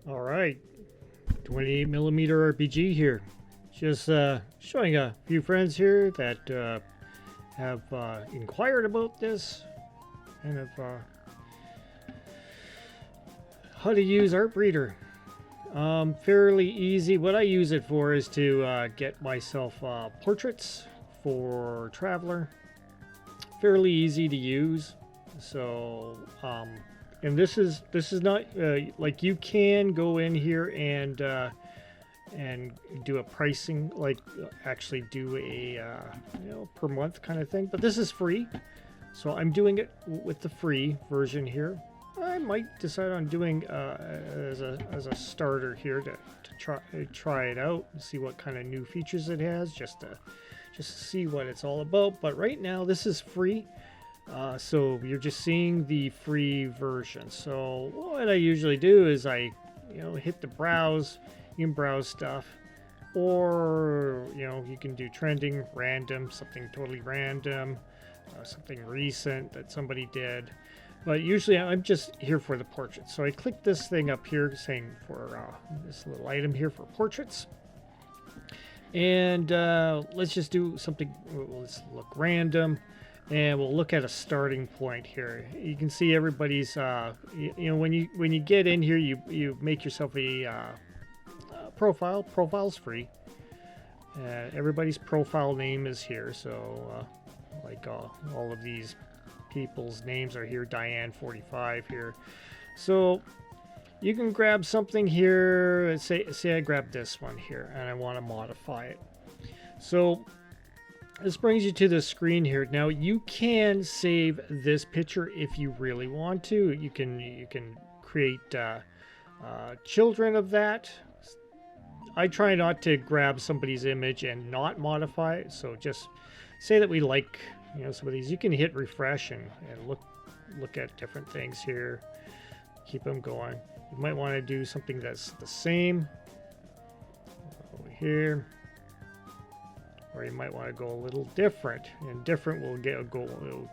All right, 28mm RPG here. Just showing a few friends here that have inquired about this and of how to use Artbreeder. Fairly easy. What I use it for is to get myself portraits for Traveler. Fairly easy to use. So and this is not like you can go in here and do a pricing, like actually do a per month kind of thing, but this is free, so I'm doing it with the free version here. I might decide on doing as a starter here to try it out and see what kind of new features it has, just to see what it's all about. But right now this is free. So you're just seeing the free version. So what I usually do is I, hit the browse. You can browse stuff, or you can do trending, random, something totally random, something recent that somebody did. But usually I'm just here for the portraits. So I click this thing up here saying for this little item here for portraits. And let's just do something. Let's look random. And we'll look at a starting point here. You can see everybody's, when you get in here, you make yourself a profile. Profile's free. Everybody's profile name is here. So, all of these people's names are here. Diane 45 here. So you can grab something here. Say I grab this one here, and I want to modify it. So this brings you to the screen here. Now you can save this picture if you really want to. You can create children of that. I try not to grab somebody's image and not modify it. So just say that we like some of these. You can hit refresh and look at different things here. Keep them going. You might want to do something that's the same over here. Or you might want to go a little different, and different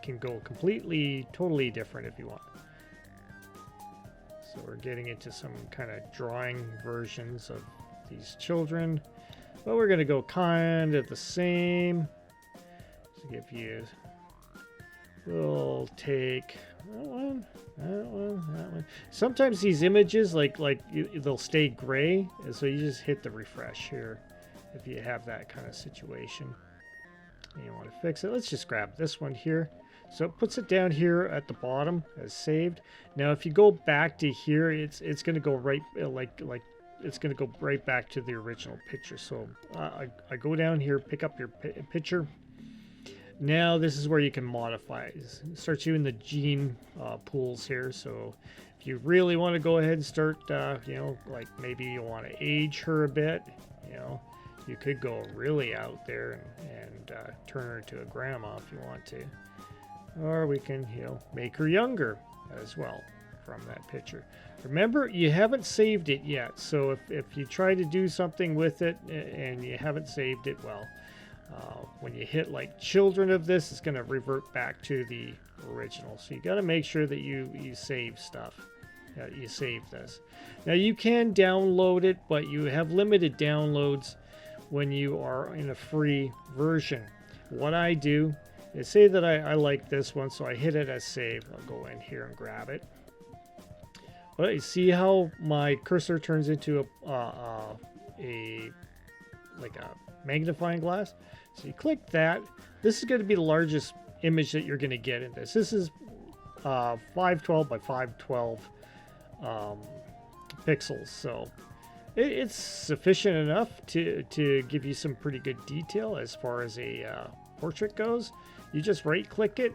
can go completely, totally different if you want. So we're getting into some kind of drawing versions of these children, but we're going to go kind of the same. To give you, we'll take that one, that one, that one. Sometimes these images, they'll stay gray, and so you just hit the refresh here. If you have that kind of situation and you want to fix it, let's just grab this one here. So it puts it down here at the bottom as saved. Now if you go back to here, it's going to go right it's going to go right back to the original picture. So I go down here, pick up your picture. Now this is where you can modify it. It starts you in the gene pools here. So if you really want to go ahead and start, like maybe you want to age her a bit, you could go really out there and turn her into a grandma if you want to. Or we can, make her younger as well from that picture. Remember, you haven't saved it yet. So if you try to do something with it and you haven't saved it, well, when you hit like children of this, it's going to revert back to the original. So you got to make sure that you save stuff. You save this. Now you can download it, but you have limited downloads when you are in a free version. What I do is say that I like this one, so I hit it as save. I'll go in here and grab it. Well, you see how my cursor turns into a magnifying glass? So you click that. This is going to be the largest image that you're going to get in this. This is 512 by 512 pixels. So it's sufficient enough to give you some pretty good detail as far as a portrait goes. You just right click it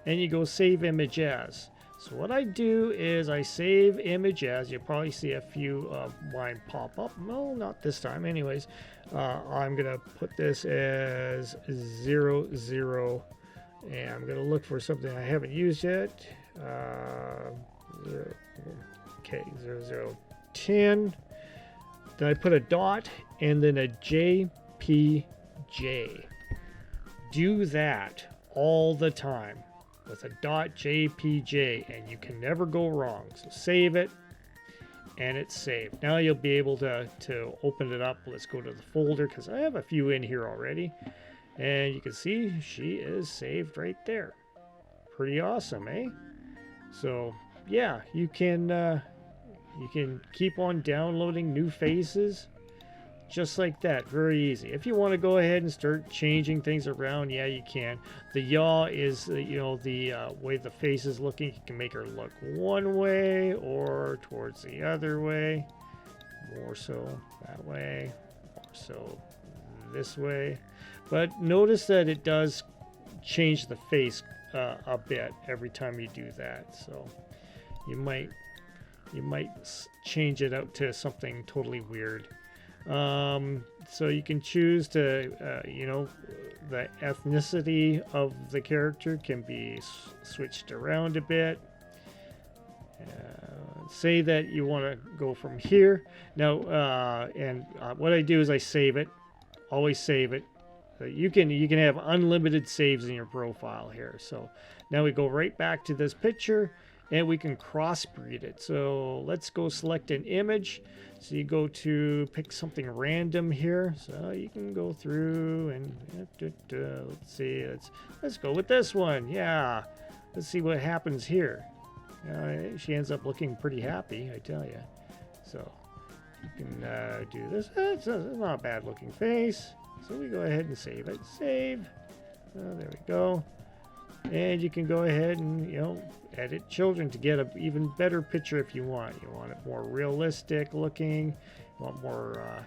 and you go save image as. So what I do is I save image as. You'll probably see a few of mine pop up. No, not this time. Anyways, I'm going to put this as 00 And I'm going to look for something I haven't used yet. Okay, 0010. Then I put a dot and then a JPJ. Do that all the time with a dot JPJ, and you can never go wrong. So save it, and it's saved. Now you'll be able to open it up. Let's go to the folder because I have a few in here already. And you can see she is saved right there. Pretty awesome, eh? So yeah, you can keep on downloading new faces just like that. Very easy. If you want to go ahead and start changing things around, yeah, you can. The yaw is the way the face is looking. You can make her look one way or towards the other way. More so that way. More so this way. But notice that it does change the face a bit every time you do that. So you might change it out to something totally weird. So you can choose to, the ethnicity of the character can be switched around a bit. Say that you want to go from here. Now, what I do is I save it. Always save it. You can have unlimited saves in your profile here. So now we go right back to this picture and we can crossbreed it. So let's go select an image. So you go to pick something random here. So you can go through and let's see. Let's go with this one. Yeah. Let's see what happens here. She ends up looking pretty happy, I tell you. So you can do this. It's not a bad looking face. So we go ahead and save it. Save. There we go. And you can go ahead and, edit children to get an even better picture if you want. You want it more realistic looking. You want more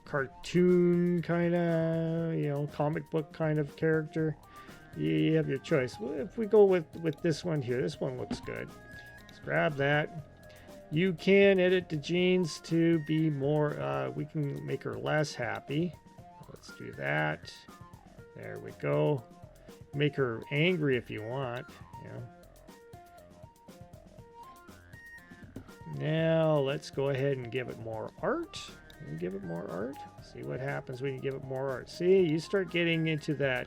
cartoon kind of, comic book kind of character. You have your choice. Well, if we go with this one here, this one looks good. Let's grab that. You can edit the genes to be more, we can make her less happy. Let's do that. There we go. Make her angry if you want. Now let's go ahead and give it more art. Give it more art. See what happens when you give it more art. See, you start getting into that,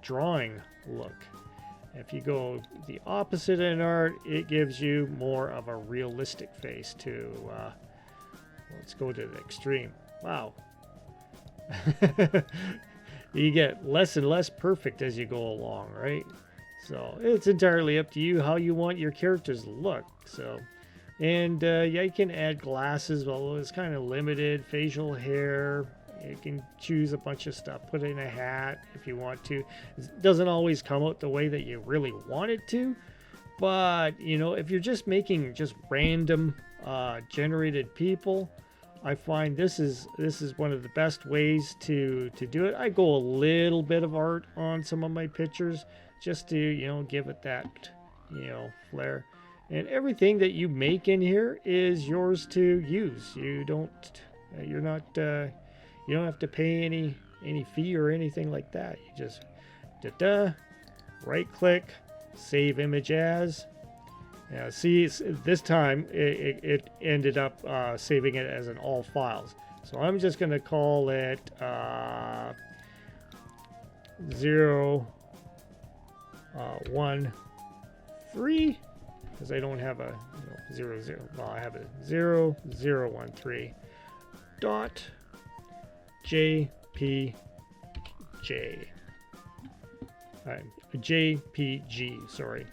drawing look. If you go the opposite in art, it gives you more of a realistic face too. Let's go to the extreme. Wow. You get less and less perfect as you go along, right? So it's entirely up to you how you want your characters to look. So, and you can add glasses, although it's kind of limited. Facial hair. You can choose a bunch of stuff. Put in a hat if you want to. It doesn't always come out the way that you really want it to. But, if you're just making just random generated people, I find this is one of the best ways to do it. I go a little bit of art on some of my pictures just to, give it that, flair. And everything that you make in here is yours to use. You don't have to pay any fee or anything like that. You just right click, save image as. See, this time it ended up saving it as an all files. So I'm just going to call it 013 because I don't have a 00. Well, I have a 0013 dot JPJ. JPG, sorry.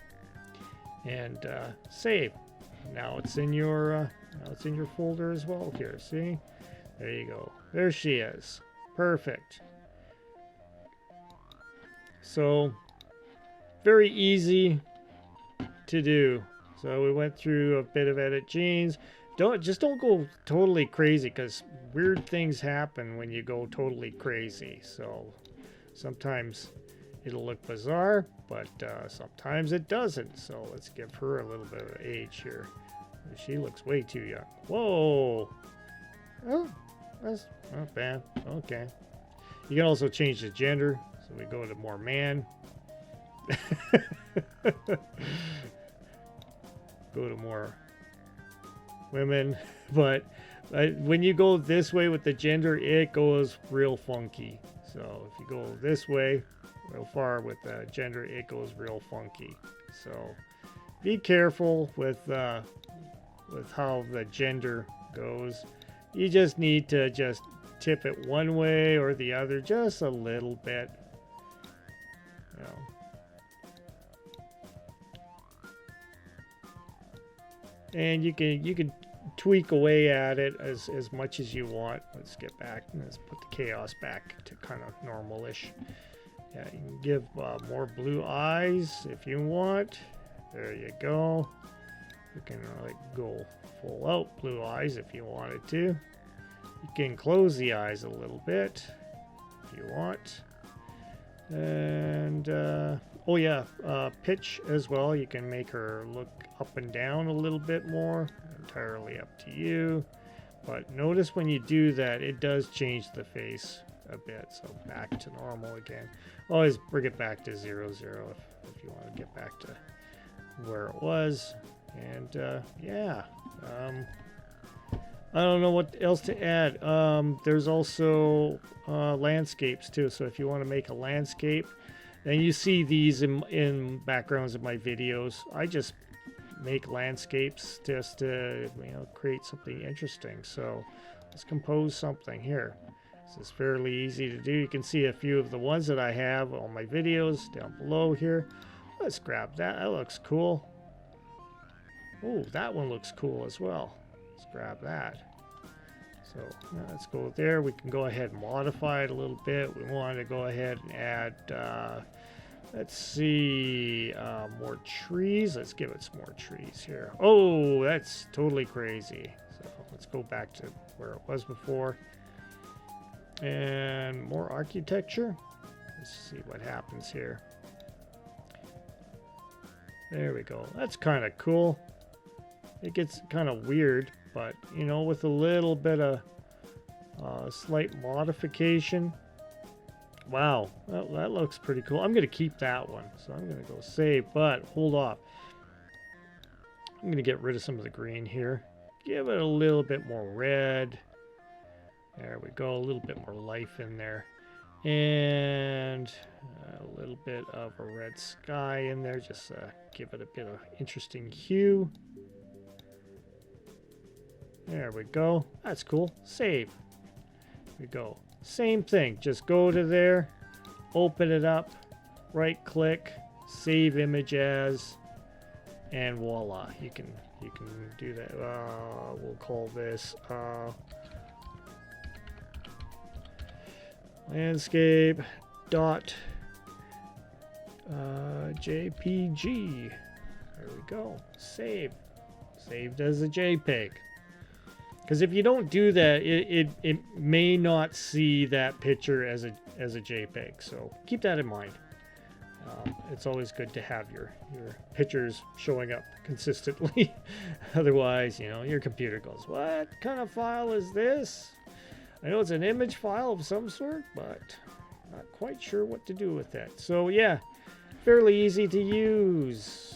And save. Now it's in your folder as well. Here, see? There you go. There she is. Perfect. So very easy to do. So we went through a bit of edit genes. Don't go totally crazy because weird things happen when you go totally crazy. So sometimes it'll look bizarre, but sometimes it doesn't. So let's give her a little bit of age here. She looks way too young. Whoa. Oh, that's not bad. Okay. You can also change the gender. So we go to more man. Go to more women. But when you go this way with the gender, it goes real funky. So if you go this way real far with the gender, it goes real funky. So be careful with how the gender goes. You just need to just tip it one way or the other just a little bit. You know. And you can tweak away at it as much as you want. Let's get back. Let's put the chaos back to kind of normal-ish. Yeah, you can give more blue eyes if you want. There you go. You can like go full out blue eyes if you wanted to. You can close the eyes a little bit if you want. And oh yeah, pitch as well. You can make her look up and down a little bit more. Entirely up to you. But notice when you do that, it does change the face a bit. So back to normal again. Always bring it back to 0, 0 if you want to get back to where it was. And yeah, I don't know what else to add. There's also landscapes too. So if you want to make a landscape, and you see these in backgrounds of my videos, I just make landscapes just to create something interesting. So let's compose something here. This is fairly easy to do. You can see a few of the ones that I have on my videos down below here. Let's grab that. That looks cool. Oh, that one looks cool as well. Let's grab that. So let's go there. We can go ahead and modify it a little bit. We want to go ahead and add, let's see, more trees. Let's give it some more trees here. Oh, that's totally crazy. So let's go back to where it was before. And more architecture. Let's see what happens here. There we go. That's kind of cool. It gets kind of weird, but with a little bit of slight modification. Wow, that looks pretty cool. I'm going to keep that one, so I'm going to go save, but hold off. I'm going to get rid of some of the green here. Give it a little bit more red. There we go, a little bit more life in there. And a little bit of a red sky in there, just give it a bit of interesting hue. There we go. That's cool. Save. Here we go. Same thing. Just go to there, open it up, right click, save image as, and voila. You can do that. We'll call this landscape dot JPG. There we go. Save. Saved as a JPEG. Because if you don't do that, it may not see that picture as a JPEG. So keep that in mind. It's always good to have your pictures showing up consistently. Otherwise, your computer goes, what kind of file is this? I know it's an image file of some sort, but not quite sure what to do with it. So yeah, fairly easy to use.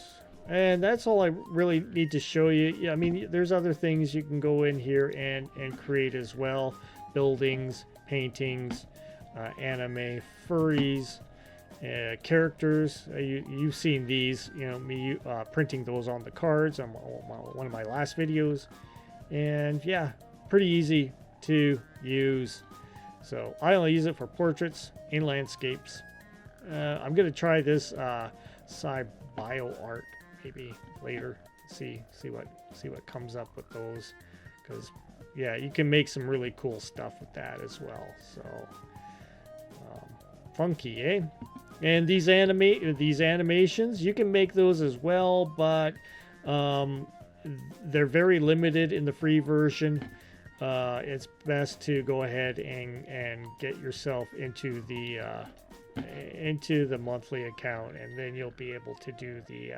And that's all I really need to show you. Yeah, I mean, there's other things you can go in here and create as well. Buildings, paintings, anime, furries, characters. You've seen these, me printing those on the cards on one of my last videos. And yeah, pretty easy to use. So I only use it for portraits and landscapes. I'm going to try this bio art maybe later. See what comes up with those, because yeah, you can make some really cool stuff with that as well. So funky, eh? And these animations, you can make those as well, but they're very limited in the free version. It's best to go ahead and get yourself into the monthly account, and then you'll be able to do the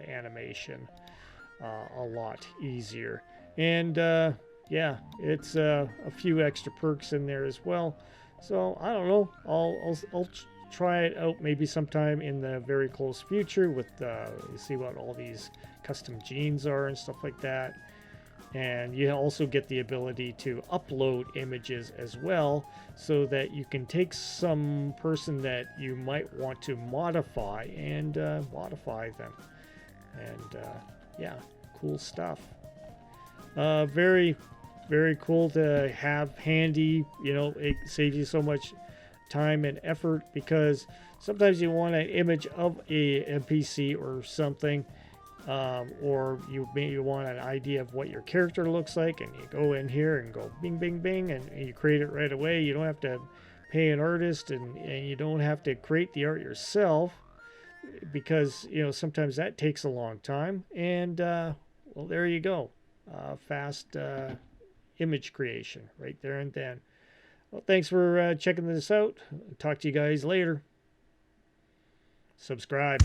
animation a lot easier. And yeah, it's a few extra perks in there as well. So I don't know. I'll try it out maybe sometime in the very close future with see what all these custom genes are and stuff like that. And you also get the ability to upload images as well, so that you can take some person that you might want to modify and modify them. And yeah, cool stuff. Very, very cool to have handy. You know, it saves you so much time and effort, because sometimes you want an image of a NPC or something, or you maybe want an idea of what your character looks like, and you go in here and go bing, bing, bing, and you create it right away. You don't have to pay an artist, and you don't have to create the art yourself, because you know sometimes that takes a long time. And well, there you go, fast image creation right there and then. Well, thanks for checking this out. Talk to you guys later. Subscribe.